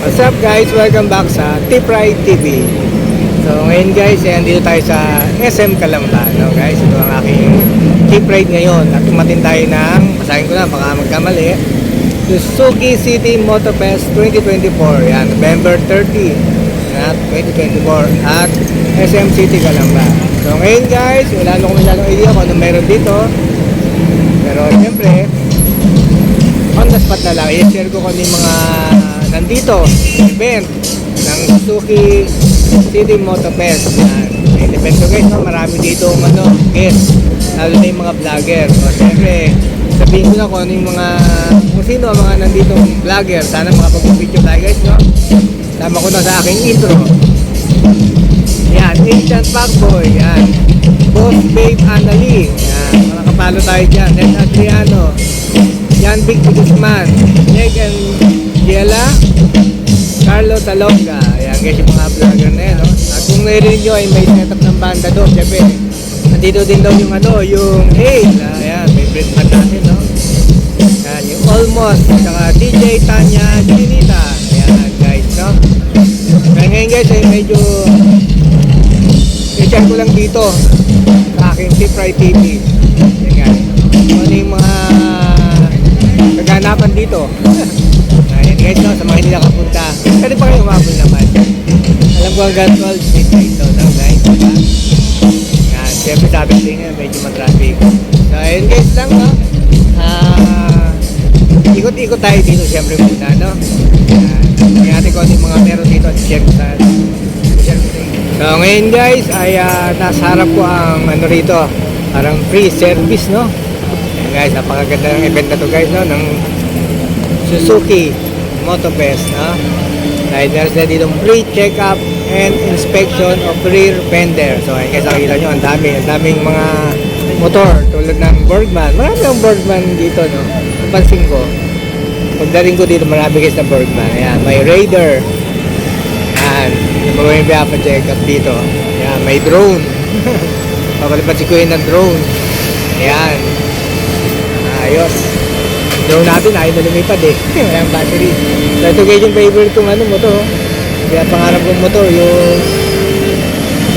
What's up guys? Welcome back sa Tipride TV. So ngayon guys, dito tayo sa SM Calamba, no guys? Ito ang aking Tipride ngayon. At umatin tayo ng, basahin ko na, baka magkamali, Suzuki City Motofest 2024. Yan, November 30 at 2024 at SM City Calamba. So ngayon guys, wala na akong masyadong idea kung ano meron dito. Pero siyempre, on the spot na lang, i-share ko kung yung mga nandito event ng Suzuki City Motofest. Yan, event ko guys, no? Marami dito guest, lalo na yung mga vlogger. So siyempre, sabihin ko na kung ano yung mga, kung sino ang mga nandito vlogger. Sana makapag-video tayo guys, no? Tama ko na sa aking intro. Yan, Ancient Fuckboy. Yan, Boss Babe Annalie. Yan, makakapalo tayo dyan. Ned Adriano, Jan Big Guzman, Neg and Giela, Carlo Talonga. Ayan guys, yung mga vlogger na yan, no? At kung narinig nyo ay may setup ng banda doon. Siyempre, nandito din daw yung yung Hale. Ayan, favorite band natin, no? Ayan, yung Almost, saka DJ Tanya Ginita. Ayan guys, no? Kaya ngayon guys, ay medyo i-check ko lang dito sa aking Tipride TV. Ayan guys, ano yung mga kaganapan dito. Ayan guys, no, sa mga hindi nakapunta, pwede pa kayo umabol naman. Alam ko hanggang 12 midnight to, no guys, diba? Yan, siyempre sabi ko nga medyo matraffic. So ayun guys lang, no, ikot-ikot tayo dito siyempre muna, no. Kaya natin kung ano yung mga meron dito at share ko sa so ngayon guys ay nasa harap ko ang rito, parang free service, no. Guys, napakaganda ng event na to guys, no, ng Suzuki Motofest, no? Dahil meron sila dito free check-up and inspection of rear fender. So ayun guys, nakikita nyo, ang daming mga motor tulad ng Bergman. Marami ng Bergman dito, no? Napansin ko, pagdating ko dito, marami guys na Bergman. Ayan, may Raider. Ayan, yung mga may pa-check-up dito. Ayan, may drone. Papalipat si Kuya ng drone. Ayan, ayos. Drone natin ayaw na lumipad eh. Walang battery. So ito guys yung favorite kong motor. Kaya pangarap kong motor yung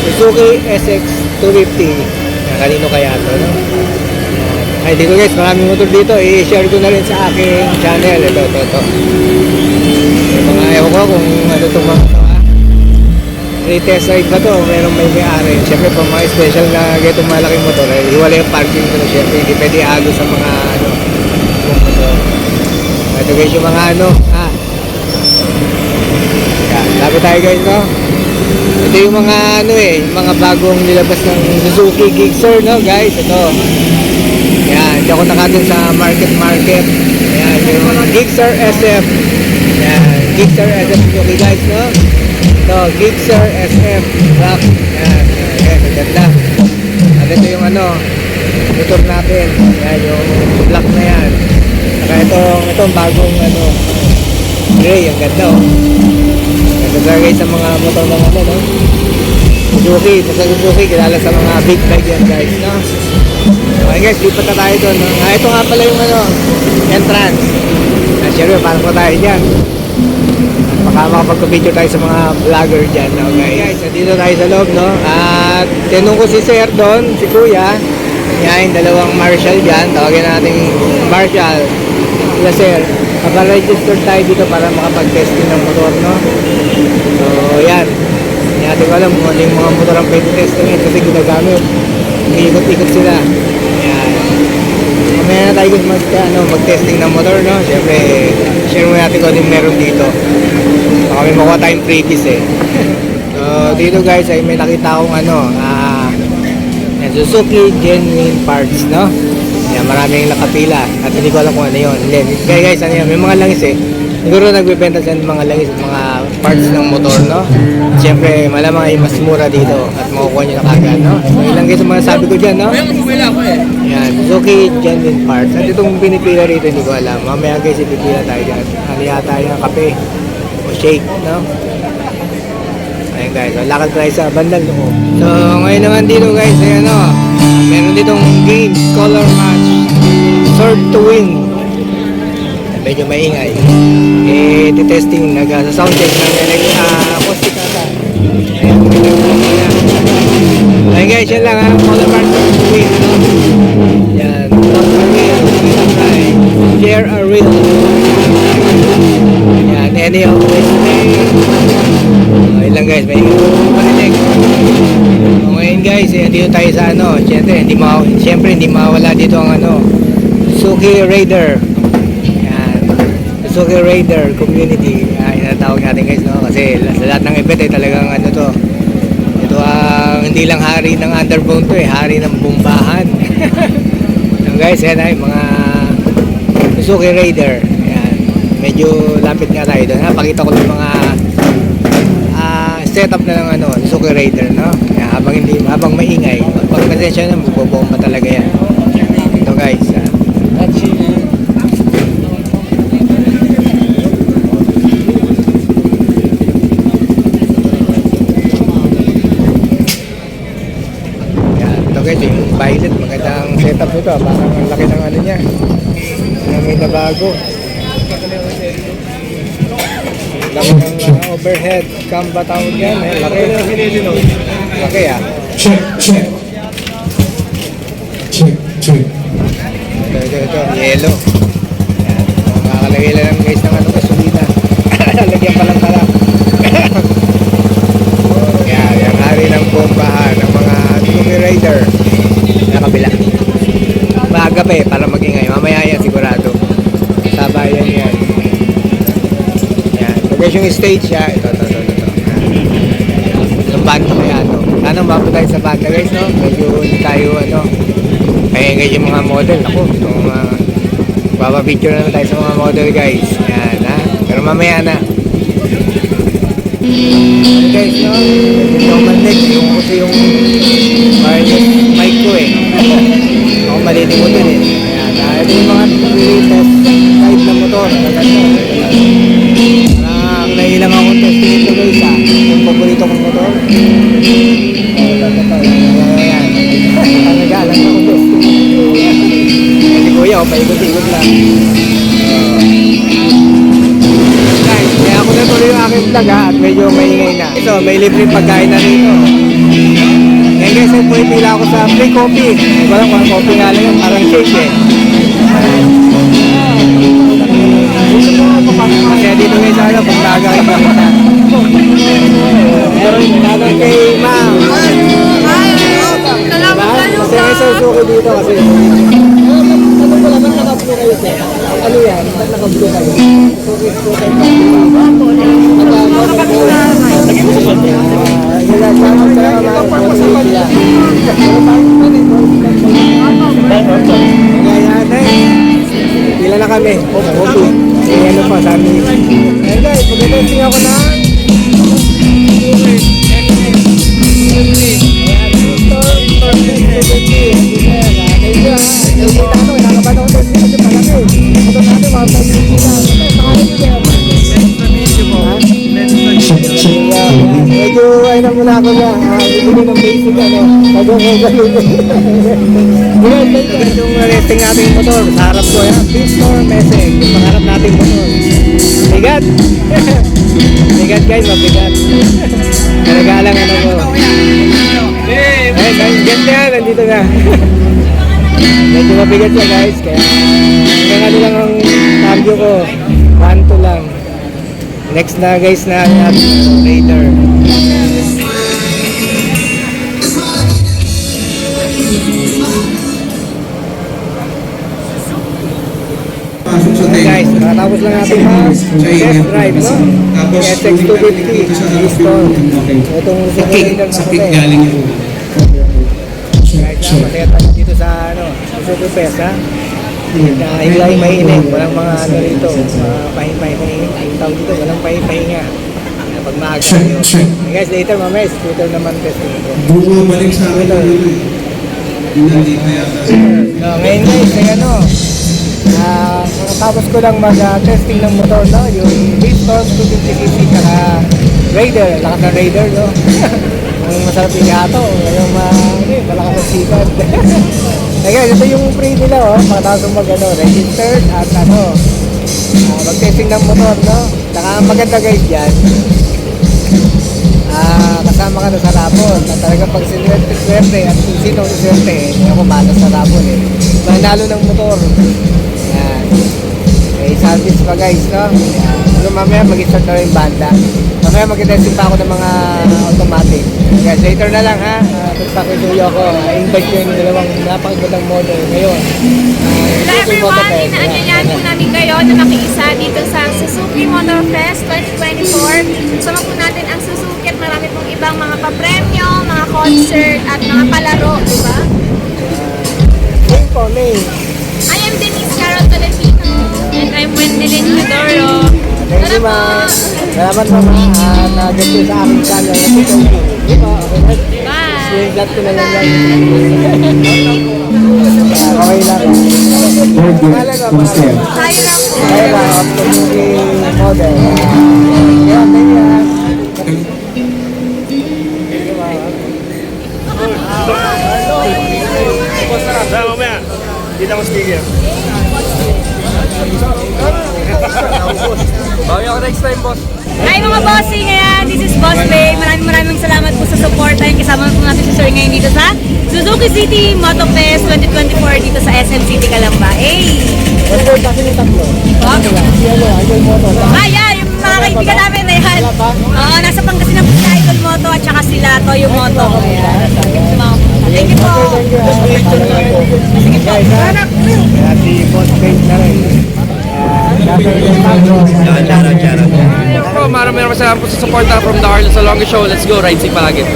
Suzuki SX250. Kanino kaya ito, no? Ay dito guys, maraming motor dito. I-share ko na rin sa aking channel. Ito. Yung mga ewan ko kung ano itong mga retest ride ba to, merong may-ari. Siyempre pang mga special na ganitong malaking motor, hiwala yung parking ko na siyempre, hindi pwede agos sa mga motor. Ito guys yung mga yan, sabi tayo guys, no? Ito yung mga yung mga bagong nilabas ng Suzuki Gixxer, no guys, ito. Yan, hindi ako nakatin sa market. Yan, yung mga Gixxer SF. Yan, Gixxer SF Suzuki guys, no? Ito, Gixxer SF Rock. Yan, ang ganda. At ito yung motor natin. Yan, yung black na yan. Saka itong bagong gray, ang ganda, oh. Ganda guys sa mga motor ng no? Suzuki, sa Suzuki, kilala sa mga big bike yan guys, no? Okay guys, lipat na tayo doon, no? Ito nga pala yung entrance. Siyempre, parang pa tayo dyan. Baka makapagka-video tayo sa mga vlogger dyan, no? Okay guys, dito tayo sa loob, no? At tinong ko si Sir doon, si Kuya. Yan, dalawang marshal dyan. Tawagin natin marshal. Sila Sir, makaregister tayo dito para makapag-testing ng motor, no? So, yan. Hindi natin alam kung ano yung mga motor ang pwede testing kasi ginagamit. Ikot-ikot sila. Yan. Mamaya na tayo guys mag-testing ng motor, no? Siyempre, share mo natin kung ano yung meron dito. Baka may makuha tayong freebies eh. So, dito guys ay may nakita akong Suzuki genuine parts, no? Yan, maraming nakapila at hindi ko alam kung ano yun. Kaya guys, may mga langis eh. Siguro nagbibenta sa mga langis at mga parts ng motor, no? Siyempre, malamang ay mas mura dito at makukuha nyo na kagad, no? So, ilang guys ang mga sabi ko dyan, no? Yan, Suzuki genuine parts. At itong pinipila rito, hindi ko alam. Mamaya guys, ipipila tayo dyan. Ano yata yung kape o shake, no? Ayan guys, lakad tayo sa bandang loob. So ngayon naman dito guys, ayan meron ditong games, color match, sword to win. medyo maingay. Eh, testing, nag-sound check ng acoustic ata. Ayan guys, yan lang ha. Color part of the wheel, no? Yan. Top a wheel, share a reel. Yan, any of this way. Okay lang guys, may panilig. Ngayon guys, dito tayo sa ano. Siyempre, hindi mawala dito ang ano, Suzuki Raider. Yan. Suzuki Raider community. Yan ang tawag natin guys, no? Kasi sa lahat ng event talagang ano to. Ito ang hindi lang hari ng underbone to hari ng bumbahan. Yan guys, yan ay mga Suzuki Raider. Yan. Medyo lapit nga tayo doon. Pakita ko ng mga setup na ng ano, Suzuki Raider, no? Yan, habang maingay. Pag pasensya na, bubomba talaga yan. Ito guys, that's it. Guys, yung pilot, magandang setup nito. Parang ang laki ng ano niya. May nabago. Laki ng overhead cam ba tawag yan? Laki. Laki ah. Check. Ito, yellow. Yan. Makakalagay lang guys ng ano, gasolina. Lagyan pa lang pala. Yan, yung hari ng bombahan ng mga Suzuki Raider na kabila. Maaga pa para magingay. Mamaya yan sigurado. Sabayan yan. Yan. So guys, yung stage siya. Ito. Yung banda kaya ito. Sana mababa tayo sa banda guys, no? Medyo hindi tayo ano. Kaya guys yung mga model. Ako, papapicture naman tayo sa mga model guys. Yan ha. Pero mamaya na. Guys, no? Yung manik, kasi yung wireless mic ko ako malinig mo dun Ayan, ito yung mga latest type na motor. Parang nailang akong testing ito guys yung paborito kong motor. Ayan. Nag-aalang ako testing. Kasi kuya, paikot-ikot lang. Kaya ako natuloy yung aking vlog at medyo maingay na. So, may libreng pagkain na rito. Ngayon guys, ay pumipila ako sa free coffee. Walang mga coffee nga lang yun, parang shake Kasi dito guys, pag nagagay pa kita. Meron nalang kay ma'am. Salamat kayo Kasi may Suzuki dito kasi. Ano pala, ba't naka-blue kayo sir? Ano yan? Ba't naka-blue kayo? Suzuki scooter pa. Pila na kami. Okay. Eh, ano pa, sabi. Hey guys, mag-testing ako na. Medyo ay na muna ako na bibili ng basic yung rating natin yung motor sa harap ko yan Pistor Meseg yung pangarap natin motor bigat bigat guys mabigat talaga lang ano ko ay ganda yan nandito na medyo mabigat siya guys kaya hanggang ano lang ang cambio ko kanto lang. Next na guys na Raider. Guys, nakatapos lang natin test drive, no? SX250 Easton. Itong Raider na sakit galing yun. Guys, masaya tayo dito sa ano, Suzuki Fest, ha? Hingay mainit, walang mga ano rito, pahinga-pahinga, yung tawag dito, walang pahinga. Pag maaga nyo. Guys, later mamaya, scooter naman testing ko. Bumabalik sa akin yun eh. Nandito yata. Ngayon guys, ay ano, tapos ko lang mag-testing ng motor, no? Yung Piston 250cc kaka Raider, lakas ng Raider, no? Ang masarap yung gato, yung malakas ng sikat. Guys, ito yung free nila, pagkatapos mag registered at mag-testing ng motor, no? Saka ang maganda guys dyan, kasama ka na sa rapon. At talaga pag swerte at kung sino ang swerte, ako malas sa rapon eh. Manalo ng motor. Yan. May service pa guys, no? Yan. So mamaya mag-start na rin yung banda. Mamaya mag-testing pa ako ng mga automatic. Guys, later na lang ha. Pagpakituyo ko. I-invite ko yung dalawang napakagandang model ngayon. Hello everyone, inaanyayahan po namin kayo na makiisa dito sa Suzuki Motor Fest 2024. Kasama po natin ang Suzuki at marami pong ibang mga papremyo, mga concert at mga palaro, di ba? Name po, name. I am Denise Carol Tolentino. And I'm Wendelin Medoro. Thank you, ma'am. Salamat, mama. Nag-get sa aking channel. Di ba? Okay, Bye! screenshot ko na lang yan. Okay lang. Kala ko, ma'am. Tayo lang po. Kaya lang, Suzuki model. Yan, thank you. Sa mamaya, dito ako sticker. Bawi ako next time, boss. Hi mga bossing! Ayan, this is Boss Bay. Maraming salamat po sa support. Ayun, kasama po natin si Sir ngayon dito sa Suzuki City Moto Fest 2024 dito sa SM City Calamba. Hey! One word kasi yung tatlo. Si ano, Idol Moto. Ayan, yung mga kaibigan namin na yan. Oo, nasa Pangasinan po si Idol Moto at saka sila Toyo Moto. Ayan. Thank you po. Sige guys, ha? Kaya si Boss Bay na rin. Ayun po, maraming salamat po sa support from the Arlo sa longest show. Let's go, ride si Palagit.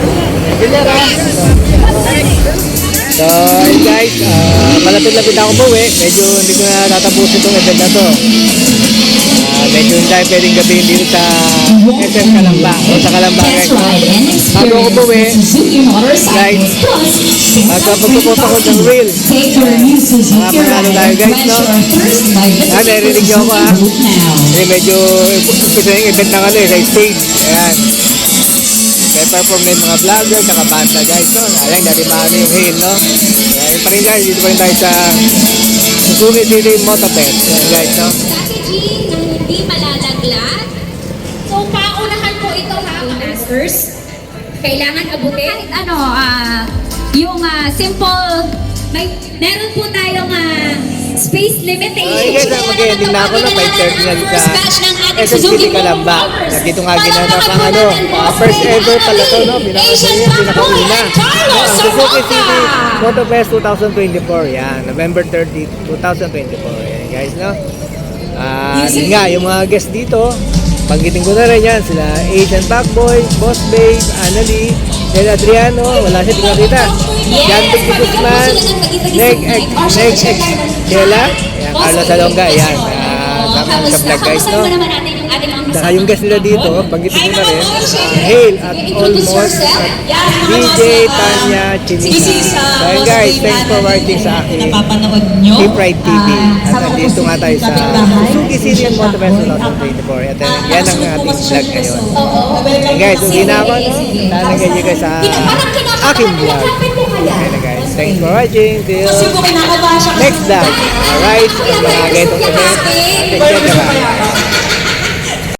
So, ayun guys, malapit-lapit ako umuwi. Medyo hindi ko na tatapusin itong event na to. Medyo hindi tayo pwedeng gabihin dito sa SM Calamba. O sa Calamba guys. Bago ako umuwi, guys, magpapagpupot ako ng reel. Mga panalo tayo guys, no? Narinig niyo ako ha. Kasi medyo ito yung event na kami sa stage. Ayan. May perform na yung mga vlogger, saka banda guys, no? Alang, narimano yung hail, no? Ayan pa rin guys, dito pa rin tayo sa Suzuki City Moto Fest. Ayan guys, no? Strategy na hindi malalaglag. So, paunahan po ito ha, masters. Kailangan abutin. Kahit ano, yung simple, meron po tayong space limitation. Ay guys, mag-ending na ako na 5:30 na dito sa SM City Calamba. Dito nga ginanap ang ano, first ever pala to, no? Pinakauna. Ang Suzuki City Moto Fest 2024. Yan, November 30, 2024. Yan guys, no? Yun nga, yung mga guests dito, panggiting ko na rin yan, sila Asian Backboy, Boss Babe, Annalie, Del Adriano, wala siya, di ko nakita. Jan Vic Guzman, Neg X, Kela, yan, Carla Salonga, yan, sa vlog guys, no? Saka yung guest nila dito, panggiting ko na rin, Hail at Almost, at DJ Tanya Chinita. So yun guys, thanks for watching sa akin. K-Pride TV. At nandito nga tayo sa Suzuki City Moto Fest 2024. At yan ang ating vlog ngayon. And guys, uwi na ako, no? Talagay nyo guys sa aking vlog. Okay na guys, thanks for watching. Till next vlog. Alright, ang mga ganitong event, etc.